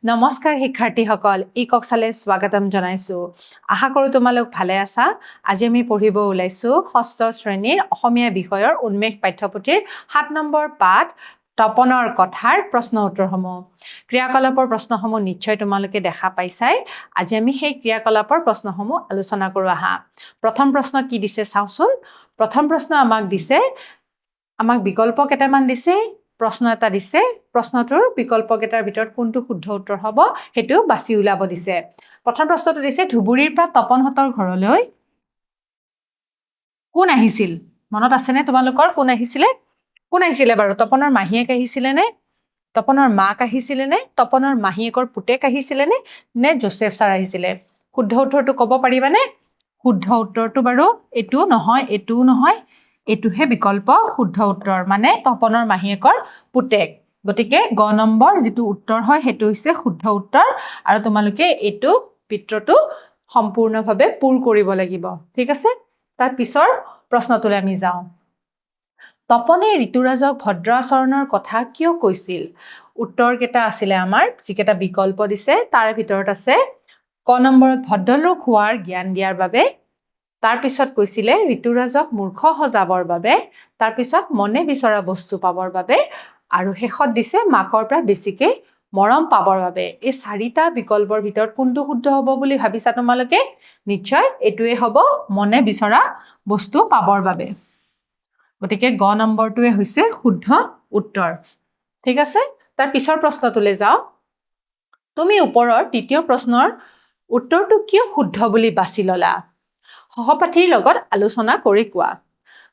নমস্কাৰ শিক্ষাৰ্থীসকল, ই-কক্সালে স্বাগতম জনাইছো। আশা কৰোঁ তোমালোক ভালে আছা। আজি আমি পঢ়িব ওলাইছো ষষ্ঠ শ্ৰেণীৰ অসমীয়া বিষয়ৰ উন্মেষ পাঠ্যপুথিৰ ৭ নম্বৰ পাঠ তপনৰ কথাৰ প্ৰশ্ন উত্তৰসমূহ। ক্ৰিয়াকলাপৰ প্ৰশ্নসমূহ নিশ্চয় তোমালোকে দেখা পাইছাই। আজি আমি সেই ক্ৰিয়াকলাপৰ প্ৰশ্নসমূহ আলোচনা কৰোঁ আহা। প্ৰথম প্ৰশ্ন কি দিছে চাওঁচোন। প্ৰথম প্ৰশ্ন আমাক বিকল্প কেইটামান দিছে। প্ৰশ্ন এটা দিছে, প্ৰশ্নটোৰ বিকল্পকেইটাৰ ভিতৰত কোনটো শুদ্ধ উত্তৰ হ'ব সেইটো বাছি উলিয়াব দিছে। প্ৰথম প্ৰশ্নটো দিছে ধুবুৰীৰ পৰা তপনহঁতৰ ঘৰলৈ কোন আহিছিল? মনত আছেনে তোমালোকৰ? কোন আহিছিলে বাৰু? তপনৰ মাহীয়েক আহিছিলে নে? তপনৰ মাক আহিছিলে নে? তপনৰ মাহীয়েকৰ পুতেক আহিছিলে নে জোচেফ ছাৰ আহিছিলে? শুদ্ধ উত্তৰটো ক'ব পাৰিবানে? শুদ্ধ উত্তৰটো বাৰু এইটোও নহয়, এইটোও নহয়, এইটোহে বিকল্প শুদ্ধ উত্তৰ, মানে তপনৰ মাহীয়েকৰ পুতেক। গতিকে গ নম্বৰ যিটো উত্তৰ হয় সেইটো হৈছে শুদ্ধ উত্তৰ, আৰু তোমালোকে এইটো পিত্ৰটো সম্পূৰ্ণভাৱে পূৰ কৰিব লাগিব। ঠিক আছে, তাৰ পিছৰ প্ৰশ্নটোলৈ আমি যাওঁ। তপনে ঋতুৰাজক ভদ্ৰ আচৰণৰ কথা কিয় কৈছিল? উত্তৰকেইটা আছিলে আমাৰ যিকেইটা বিকল্প দিছে তাৰ ভিতৰত আছে ক নম্বৰত ভদ্ৰলোক হোৱাৰ জ্ঞান দিয়াৰ বাবে, তাৰপিছত কৈছিলে ঋতুৰাজক মূৰ্খ সজাবৰ বাবে, তাৰপিছত মনে বিচৰা বস্তু পাবৰ বাবে, আৰু শেষত দিছে মাকৰ পৰা বেছিকে মৰম পাবৰ বাবে। এই চাৰিটা বিকল্পৰ ভিতৰত কোনটো শুদ্ধ হ'ব বুলি ভাবিছা তোমালোকে? নিশ্চয় এইটোৱে হ'ব, মনে বিচৰা বস্তু পাবৰ বাবে। গতিকে গ নম্বৰটোৱে হৈছে শুদ্ধ উত্তৰ। ঠিক আছে, তাৰ পিছৰ প্ৰশ্নটোলৈ যাওঁ। তুমি ওপৰৰ দ্বিতীয় প্ৰশ্নৰ উত্তৰটো কিয় শুদ্ধ বুলি বাছি ল'লা? সহপাঠীৰ লগত আলোচনা কৰি কোৱা।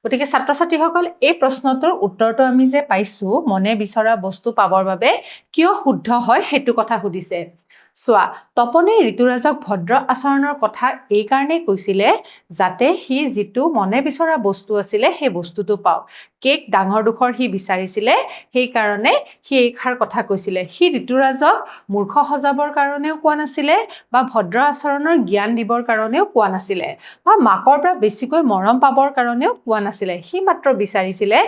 গতিকে ছাত্ৰ ছাত্ৰীসকল, এই প্ৰশ্নটোৰ উত্তৰটো আমি যে পাইছো মনে বিচৰা বস্তু পাবৰ বাবে কিয় শুদ্ধ হয় সেইটো কথা সুধিছে। চোৱা, তপনে ঋতুৰাজক ভদ্ৰ আচৰণৰ কথা এইকাৰণেই কৈছিলে যাতে সি যিটো মনে বিচৰা বস্তু আছিলে সেই বস্তুটো পাওক। কেক ডাঙৰ দুখৰ সি বিচাৰিছিলে, সেইকাৰণে সি এইষাৰ কথা কৈছিলে। সি ঋতুৰাজক মূৰ্খ সজাবৰ কাৰণেও কোৱা নাছিলে, বা ভদ্ৰ আচৰণৰ জ্ঞান দিবৰ কাৰণেও কোৱা নাছিলে, বা মাকৰ পৰা বেছিকৈ মৰম পাবৰ কাৰণেও কোৱা নাছিলে। সি মাত্ৰ বিচাৰিছিলে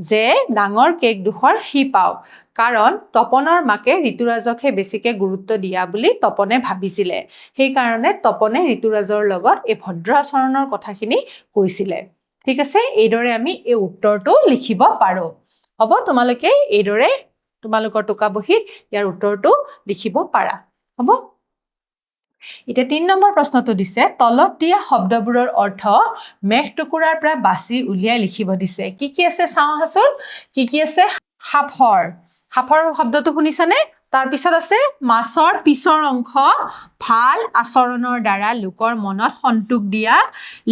যে ডাঙৰ কেক দুখৰ সি পাওক, কাৰণ তপনৰ মাকে ঋতুৰাজকহে বেছিকে গুৰুত্ব দিয়া বুলি তপনে ভাবিছিলে। সেইকাৰণে তপনে ঋতুৰাজৰ লগত এই ভদ্ৰ আচৰণৰ কথাখিনি কৈছিলে। ঠিক আছে, এইদৰে আমি এই উত্তৰটো লিখিব পাৰোঁ। হ'ব, তোমালোকে এইদৰে তোমালোকৰ টোকা বহীত ইয়াৰ উত্তৰটো লিখিব পাৰা। হ'ব, এতিয়া ৩ নম্বৰ প্ৰশ্নটো দিছে তলত দিয়া শব্দবোৰৰ অৰ্থ মেঘ টুকুৰাৰ পৰা বাছি উলিয়াই লিখিব দিছে। কি কি আছে চাওঁ আহাচোন। কি কি আছে? সাফৰ শব্দটো শুনিছানে? তাৰপিছত আছে মাছৰ পিছৰ অংশ, ভাল আচৰণৰ দ্বাৰা লোকৰ মনত সন্তোষ দিয়া,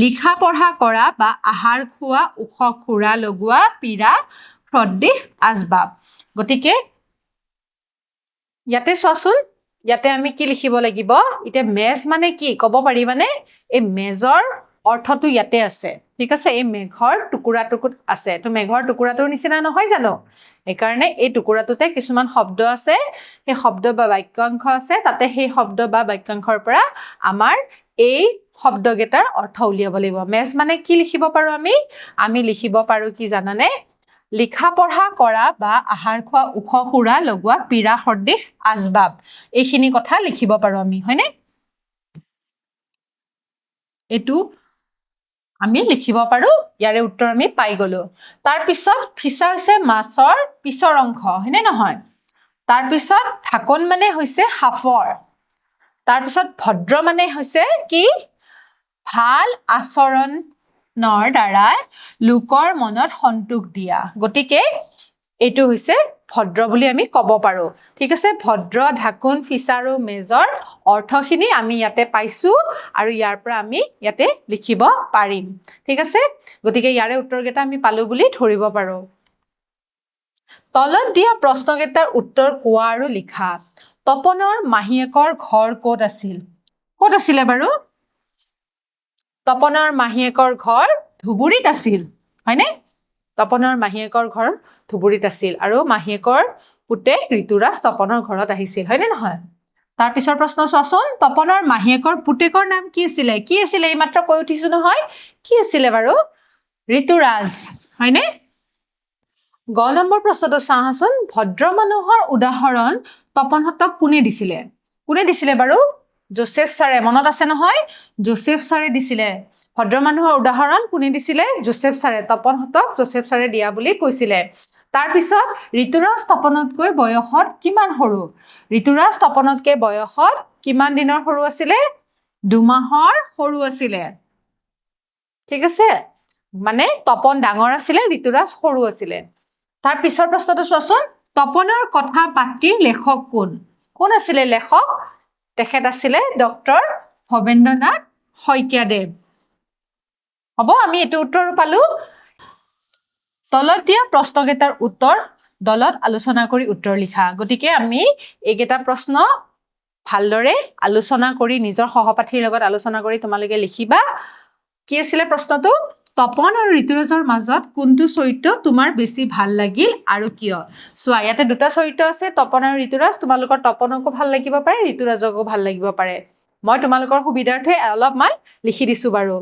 লিখা পঢ়া কৰা বা আহাৰ খোৱা, ওখ খুৰা লগোৱা, পীৰা সদৃশ আচবাব। গতিকে ইয়াতে চোৱাচোন, ইয়াতে আমি কি লিখিব লাগিব? এতিয়া মেজ মানে কি ক'ব পাৰিবানে? এই মেজৰ অৰ্থটো ইয়াতে আছে। ঠিক আছে, এই মেঘৰ টুকুৰাটোত আছে। তো মেঘৰ টুকুৰাটোৰ নিচিনা নহয় জানো? সেইকাৰণে এই টুকুৰাটোতে কিছুমান শব্দ আছে, সেই শব্দ বা বাক্যাংশ আছে, তাতে সেই শব্দ বা বাক্যাংশৰ পৰা আমাৰ এই শব্দকেইটাৰ অৰ্থ উলিয়াব লাগিব। মেজ মানে কি লিখিব পাৰোঁ আমি? আমি লিখিব পাৰোঁ কি জানানে? লিখা পঢ়া কৰা বা আহাৰ খোৱা, ওখ সুৰা লগোৱা, পীৰা সদৃশ আচবাব, এইখিনি কথা লিখিব পাৰোঁ আমি, হয়নে? এইটো আমি লিখিব পাৰোঁ। ইয়াৰে উত্তৰ আমি পাই গলো। তাৰপিছত ফিছা হৈছে মাছৰ পিছৰ অংশ, হয়নে নহয়? তাৰপিছত ঢাকন মানে হৈছে সাফৰ। তাৰপিছত ভদ্ৰ মানে হৈছে কি? ভাল আচৰণৰ দ্বাৰা লোকৰ মনত সন্তোষ দিয়া। গতিকে এইটো হৈছে ভদ্ৰ বুলি আমি ক'ব পাৰোঁ। ঠিক আছে, ভদ্ৰ, ঢাকোন, ফিছা আৰু মেজৰ অৰ্থখিনি আমি ইয়াতে পাইছোঁ, আৰু ইয়াৰ পৰা আমি ইয়াতে লিখিব পাৰিম। ঠিক আছে, গতিকে ইয়াৰে উত্তৰকেইটা আমি পালোঁ বুলি ধৰিব পাৰোঁ। তলত দিয়া প্ৰশ্নকেইটাৰ উত্তৰ কোৱা আৰু লিখা। তপনৰ মাহীয়েকৰ ঘৰ ক'ত আছিল? ক'ত আছিলে বাৰু? তপনৰ মাহীয়েকৰ ঘৰ ধুবুৰীত আছিল, হয়নে? তপনৰ মাহীয়েকৰ ঘৰ ধুবুৰীত আছিল, আৰু মাহীয়েকৰ পুতেক ঋতুৰাজ তপনৰ ঘৰত আহিছিল, হয়নে নহয়? তাৰ পিছৰ প্ৰশ্ন চোৱাচোন। তপনৰ মাহীয়েকৰ পুতেকৰ নাম কি আছিলে? কি আছিলে? এইমাত্ৰ কৈ উঠিছো নহয়। কি আছিলে বাৰু? ঋতুৰাজ, হয়নে? গ নম্বৰ প্ৰশ্নটো চাওঁচোন। ভদ্ৰ মানুহৰ উদাহৰণ তপনহঁতক কোনে দিছিলে বাৰু জোচেফ ছাৰে মনত আছে নহয় জোচেফ ছাৰে দিছিলে ভদ্ৰ মানুহৰ উদাহৰণ কোনে দিছিলে জোচেফ ছাৰে তপনহঁতক জোচেফ ছাৰে দিয়া বুলি কৈছিলে তাৰপিছত ঋতুৰাজ তপনতকৈ বয়সত কিমান সৰু ঋতুৰাজ তপনতকৈ বয়সত কিমান দিনৰ সৰু আছিলে 2 মাহৰ সৰু আছিলে ঠিক আছে মানে তপন ডাঙৰ আছিলে ঋতুৰাজ সৰু আছিলে তাৰ পিছৰ প্ৰশ্নটো চোৱাচোন তপনৰ কথা পাত্ৰীৰ লেখক কোন আছিলে লেখক তেখেত আছিলে ডক্টৰ ভৱেন্দ্ৰনাথ শইকীয়াদেৱ হ'ব আমি এইটো উত্তৰ পালো তলত দিয়া প্ৰশ্নকেইটাৰ উত্তৰ দলত আলোচনা কৰি উত্তৰ লিখা গতিকে আমি এইকেইটা প্ৰশ্ন ভালদৰে আলোচনা কৰি নিজৰ সহপাঠীৰ লগত আলোচনা কৰি তোমালোকে লিখিবা কি আছিলে প্ৰশ্নটো তপন আৰু ঋতুৰাজৰ মাজত কোনটো চৰিত্ৰ তোমাৰ বেছি ভাল লাগিল আৰু কিয় চোৱা ইয়াতে দুটা চৰিত্ৰ আছে তপন আৰু ঋতুৰাজ তোমালোকৰ তপনকো ভাল লাগিব পাৰে ঋতুৰাজকো ভাল লাগিব পাৰে মই তোমালোকৰ সুবিধাৰ্থে অলপমান লিখি দিছো বাৰু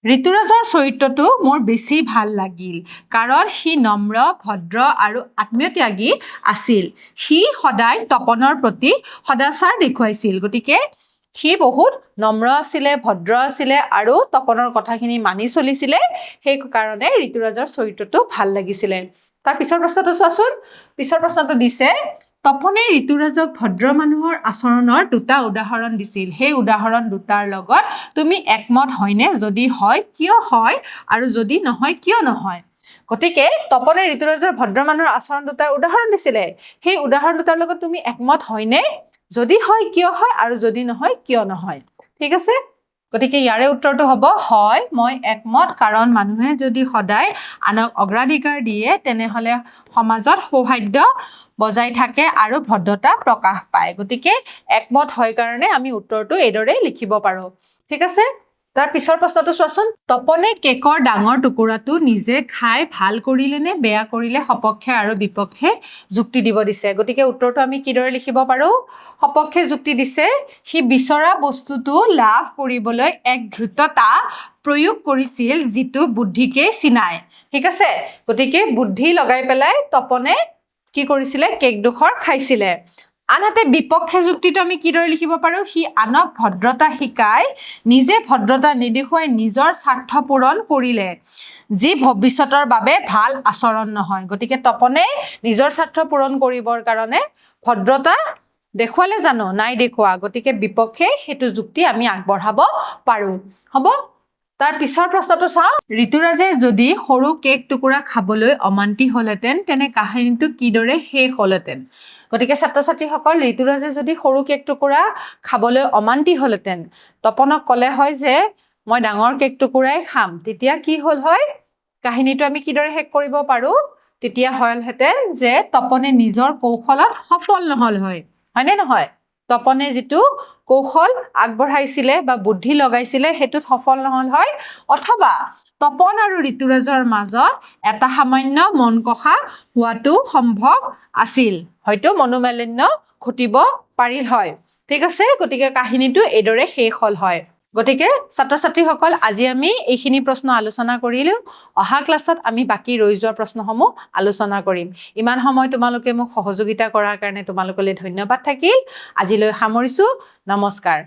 ঋতুৰাজৰ চৰিত্ৰটো মোৰ বেছি ভাল লাগিল কাৰণ সি নম্ৰ ভদ্ৰ আৰু আত্মীয়ত্যাগী আছিল সি সদায় তপনৰ প্ৰতি সদাচাৰ দেখুৱাইছিল গতিকে সি বহুত নম্ৰ আছিলে ভদ্ৰ আছিলে আৰু তপনৰ কথাখিনি মানি চলিছিলে সেই কাৰণে ঋতুৰাজৰ চৰিত্ৰটো ভাল লাগিছিলে তাৰ পিছৰ প্ৰশ্নটো চোৱাচোন পিছৰ প্ৰশ্নটো দিছে তপনে ঋতুৰাজক ভদ্ৰ মানুহৰ আচৰণৰ দুটা উদাহৰণ দিছিল সেই উদাহৰণ দুটাৰ লগত তুমি একমত হয়নে যদি হয় কিয় হয় আৰু যদি নহয় কিয় নহয় গতিকে তপনে ঋতুৰাজৰ ভদ্ৰ মানুহৰ আচৰণ দুটাৰ উদাহৰণ দিছিলে সেই উদাহৰণ দুটাৰ লগত তুমি একমত হয়নে যদি হয় কিয় হয় আৰু যদি নহয় কিয় নহয় ঠিক আছে গতিকে ইয়াৰে উত্তৰটো হ'ব হয় মই একমত কাৰণ মানুহে যদি সদায় আনক অগ্ৰাধিকাৰ দিয়ে তেনেহলে সমাজত সৌহাৰ্দ্য বজাই থাকে আৰু ভদ্ৰতা প্ৰকাশ পায় গতিকে একমত হয় কাৰণে আমি উত্তৰটো এইদৰে লিখিব পাৰো ঠিক আছে তাৰ পিছৰ প্ৰশ্নটো চোৱাচোন তপনে কেকৰ ডাঙৰ টুকুৰাটো নিজে খাই ভাল কৰিলে নে বেয়া কৰিলে সপক্ষে আৰু বিপক্ষে যুক্তি দিব দিছে গতিকে উত্তৰটো আমি কিদৰে লিখিব পাৰো সপক্ষে যুক্তি দিছে সি বিচৰা বস্তুটো লাভ কৰিবলৈ এক দ্ৰুততা প্ৰয়োগ কৰিছিল যিটো বুদ্ধিকে চিনায় ঠিক আছে গতিকে বুদ্ধি লগাই পেলাই তপনে কি কৰিছিলে কেক দুখৰ খাইছিলে আনহাতে বিপক্ষে যুক্তিটো আমি কিদৰে লিখিব পাৰো সি আনক ভদ্ৰতা শিকাই নিজে ভদ্ৰতা নেদেখুৱাই নিজৰ স্বাৰ্থ পূৰণ কৰিলে যি ভৱিষ্যতৰ বাবে ভাল আচৰণ নহয় গতিকে তপনে নিজৰ স্বাৰ্থ পূৰণ কৰিবৰ কাৰণে ভদ্ৰতা দেখুৱালে জানো নাই দেখুৱা গতিকে বিপক্ষে সেইটো যুক্তি আমি আগবঢ়াব পাৰো হ'ব তাৰ পিছৰ প্ৰশ্নটো চাওঁ ঋতুৰাজে যদি সৰু কেক টুকুৰা খাবলৈ অমান্তি হলহেঁতেন তেনে কাহিনীটো কিদৰে শেষ হলহেঁতেন গতিকে ছাত্ৰ ছাত্ৰীসকল ঋতুৰাজে যদি সৰু কেক টুকুৰা খাবলৈ অমান্তি হলহেঁতেন তপনক ক'লে হয় যে মই ডাঙৰ কেক টুকুৰাই খাম তেতিয়া কি হ'ল হয় কাহিনীটো আমি কিদৰে শেষ কৰিব পাৰো তেতিয়া হলহেঁতেন যে তপনে নিজৰ কৌশলত সফল নহল হয়নে নহয় তপনে যিটো কৌশল আগবঢ়াইছিলে বা বুদ্ধি লগাইছিলে সেইটোত সফল নহল হয় অথবা তপন আৰু ঋতুৰাজৰ মাজত এটা সামান্য মন কষা হোৱাটো সম্ভৱ আছিল হয়তো মনোমালিন্য ঘটিব পাৰিল হয় ঠিক আছে গতিকে কাহিনীটো এইদৰে শেষ হল হয় গতিকে ছাত্ৰ ছাত্ৰীসকল আজি আমি এইখিনি প্ৰশ্ন আলোচনা কৰিলো অহা ক্লাছত আমি বাকি ৰৈ যোৱা প্ৰশ্নসমূহ আলোচনা কৰিম ইমান সময় তোমালোকে মোক সহযোগিতা কৰাৰ কাৰণে তোমালোকলৈ ধন্যবাদ থাকিল আজিলৈ সামৰিছো নমস্কাৰ